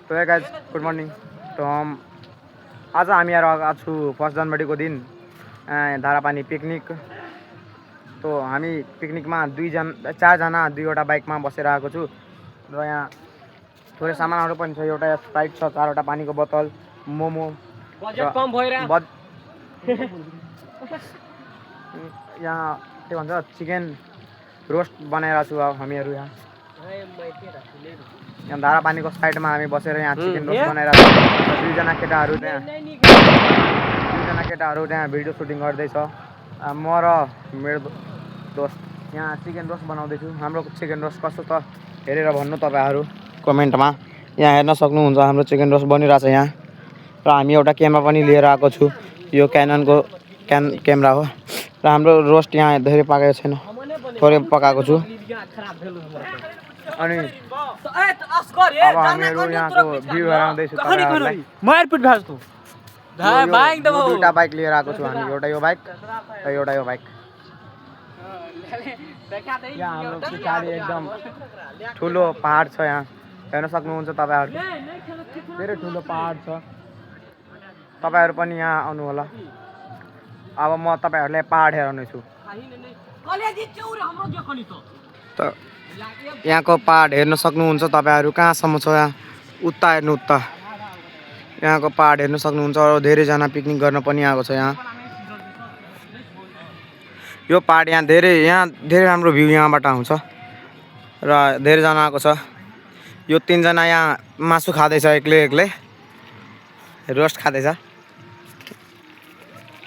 तो है guys good morning. तो आज हामी आएको छु 1 जनवरी को दिन धारापानी पिकनिक। तो हामी पिकनिकमा 4 जना 2वटा बाइकमा बसेर आएको छु र यहाँ थोरै सामानहरू पनि छ। एउटा स्प्राइट छ, 4वटा पानीको बोतल, मोमो, बजेट कम भएर यहाँ के भन्छ चिकन रोस्ट बनाइरहेको छु हामीहरू। यहाँ धारापानीको साइडमा हामी बसेर यहाँ चिकन रोस्ट बनाइरहेको छु। 2जना केटाहरू त्यहाँ भिडियो सुटिङ गर्दैछ। म र मेरो दोस्त यहाँ चिकन रोस्ट बनाउँदैछु। हाम्रो चिकन रोस्ट कस्तो छ हेरेर भन्नु तपाईहरू कमेन्टमा। यहाँ हेर्न सक्नुहुन्छ हाम्रो चिकन रोस्ट बनिरहेछ यहाँ। र हामी एउटा क्यामेरा पनि लिएर आएको छु। यो क्याननको क्यामेरा हो। र हाम्रो रोस्ट यहाँ धेरै पाकेको छैन, थोरै पकाएको छु। अनि अब हामीहरू यहाँको भ्यू हराउँदैछु तपाईहरुलाई। दुईटा बाइक लिएर आएको छु हामी, एउटा यो बाइक र एउटा यो बाइक। यहाँ हाम्रो पछाडि एकदम ठुलो पहाड छ। यहाँ हेर्न सक्नुहुन्छ तपाईहरु, धेरै ठुलो पहाड छ। तपाईहरु पनि यहाँ आउनु होला। अब म तपाईहरुलाई पहाड हेराउने छु। त यहाँको पहाड हेर्न सक्नुहुन्छ तपाईहरु, कहाँसम्म छ यहाँ उता हेर्नु उता। यहाँको पहाड हेर्न सक्नुहुन्छ। धेरै जना पिकनिक गर्न पनि आएको छ यहाँ। यो पहाड यहाँ धेरै राम्रो भ्यू यहाँबाट आउँछ र धेरै जना आएको छ। यो 3 जना यहाँ मासु खाँदैछ, एक्लै रोस्ट खाँदैछ।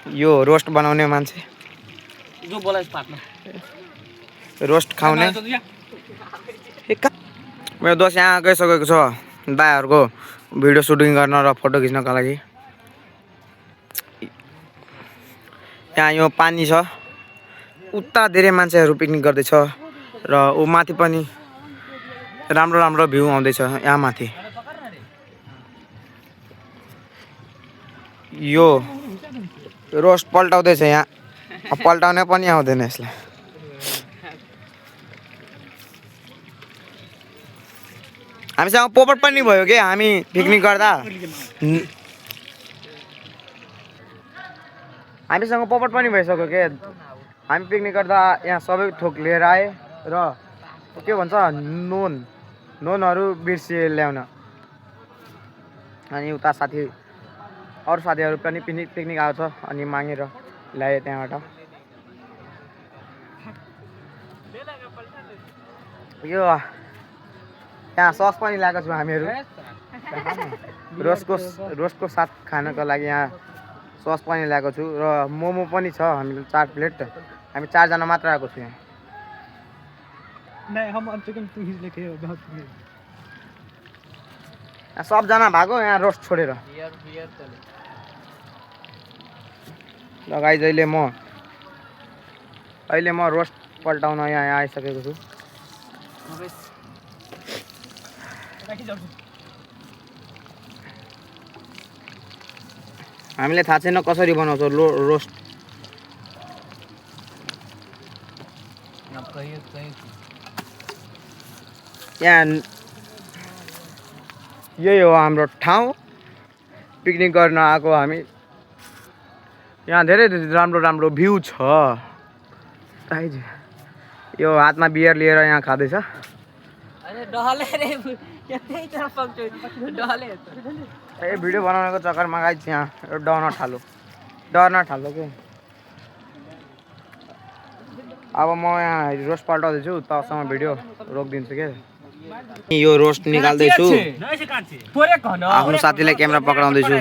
यो रोस्ट बनाउने मान्छे, जो बोला इस पार्टमा रोस्ट खाउने। मेरो दोस्त यहाँ गइसकेको छ दाइहरुको भिडियो सुटिङ गर्न र फोटो खिच्नका लागि। यहाँ यो पानी छ, उता धेरै मान्छेहरू पिकनिक गर्दैछ र उ माथि पनि राम्रो भ्यू आउँदैछ यहाँ माथि। यो रोस्ट पल्टाउँदैछ यहाँ, पल्टाउने पनि आउँदैन यसलाई। हामीसँग पोपट पनि भयो के हामी पिकनिक गर्दा। हामीसँग पोपट पनि भइसक्यो के। हामी पिकनिक गर्दा यहाँ सबै थोक लिएर आए र के भन्छ नोनहरू बिर्सिए ल्याउन। अनि उता अरू साथीहरू पनि पिकनिक आएको छ अनि मागेर ल्याए त्यहाँबाट। यो यहाँ सस पनि ल्याएको छु हामीहरू रोस्टको साथ खानको लागि। यहाँ सस पनि ल्याएको छु र मोमो पनि छ। हामीले 4 प्लेट, हामी 4 जना मात्र आएको छु यहाँ। सबजना भागो यहाँ रोस्ट छोडेर। ल गाइज अहिले म रोस्ट पल्टाउन यहाँ आइसकेको छु। हामीले थाहा छैन कसरी बनाउँछ रोस्ट। यहाँ यही हो हाम्रो ठाउँ, पिकनिक गर्न आएको हामी। यहाँ धेरै राम्रो भ्यू छ। यो हातमा बियर लिएर यहाँ खाँदैछ। भिडियो बनाउनको चक्करमा गाइज यहाँ डर्न थाल्यो के। अब म यहाँ रोस्ट पल्टाउँदैछु, तबसम्म भिडियो रोकिदिन्छु के। यो रोस्ट निकाल्दैछु, आफ्नो साथीलाई क्यामेरा पक्राउँदैछु।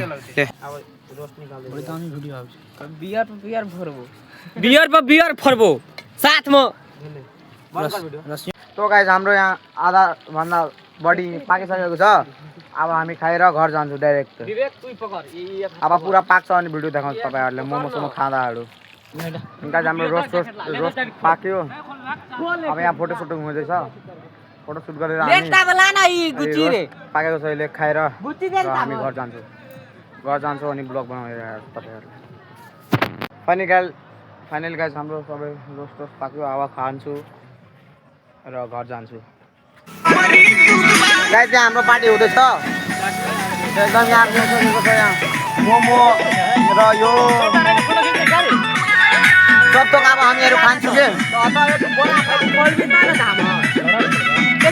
बियर फर्बो साथमा। तो गाइज हाम्रो यहाँ आधा भन्दा बढी पाकिसकेको छ। अब हामी खाएर घर जान्छौँ डाइरेक्ट। अब पुरा पाक्छ अनि भिडियो देखाउँछु तपाईहरुलाई मोमोसोमो खाँदाहरू। गाइज हाम्रो रोस्ट पाक्यो। अब यहाँ फोटो सुटिङ हुँदैछ। फोटो सुट गरेर हामी पाकेको छ अहिले खाएर हामी घर जान्छौँ अनि ब्लग बनाएर तपाईहरुलाई। फाइनल गाइज हाम्रो सबै रोस्ट पाक्यो। अब खान्छु र घर जान्छु। गाइज यहाँ हाम्रो पार्टी हुँदैछ। एकदम यहाँ सकेको छ यहाँ मोमो र यो सब थोक अब हामीहरू खान्छौँ के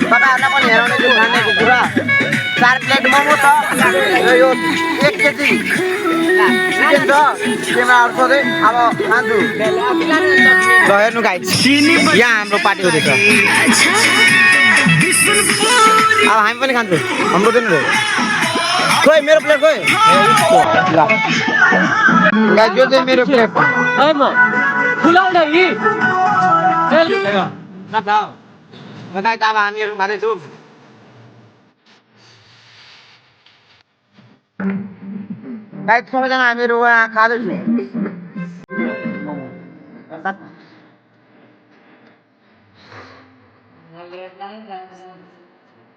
तपाईँहरूलाई पनि हेराउने छु खानेको कुरा 4 प्लेट मोमो छ र यो 1 केजी चिकन छ त्यसमा अरू सोधै अब खान्छु ल हेर्नु गाइस यहाँ हाम्रो पार्टी हुँदैछ अब हामी पनि खान्छौँ हाम्रो दिनु रे खोइ मेरो प्लेट खोइ ल गाइस यो चाहिँ मेरो प्लेट ए म खुलाउ न यी चल न त गाइस अब हामीहरू खाँदैछौँ गाइस सबैजना हामीहरू यहाँ खाँदैछौँ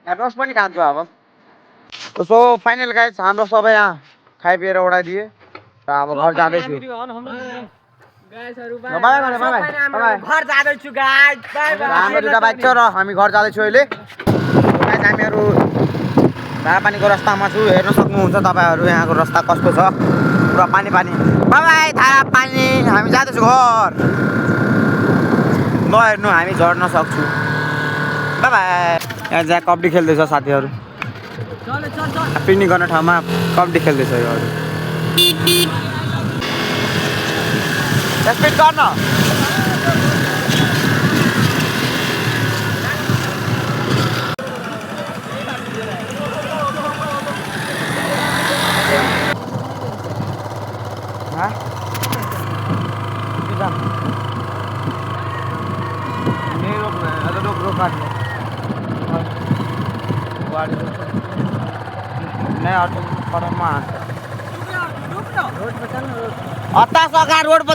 रस पनि खान्छु अब सो फाइनल गाइस हाम्रो सबै यहाँ खाइपिएर उडाइदिए र अब घर जाँदैछु घर जाँदैछु गाइस बाइ बाइ हाम्रो दुईटा बाइक छ र हामी घर जाँदैछु अहिले गाइस हामीहरू धारापानीको रस्तामा छु हेर्न सक्नुहुन्छ तपाईँहरू यहाँको रस्ता कस्तो छ पुरा पानी पानी बाइ धारापानी हामी जाँदैछु घर नहेर्नु हामी झर्न सक्छौँ बाइ बाइ यहाँ जहाँ कबड्डी खेल्दैछ साथीहरू पिकनिक गर्ने ठाउँमा कबड्डी खेल्दैछ यो स्पिड गर्न अत्ता सका रोड पर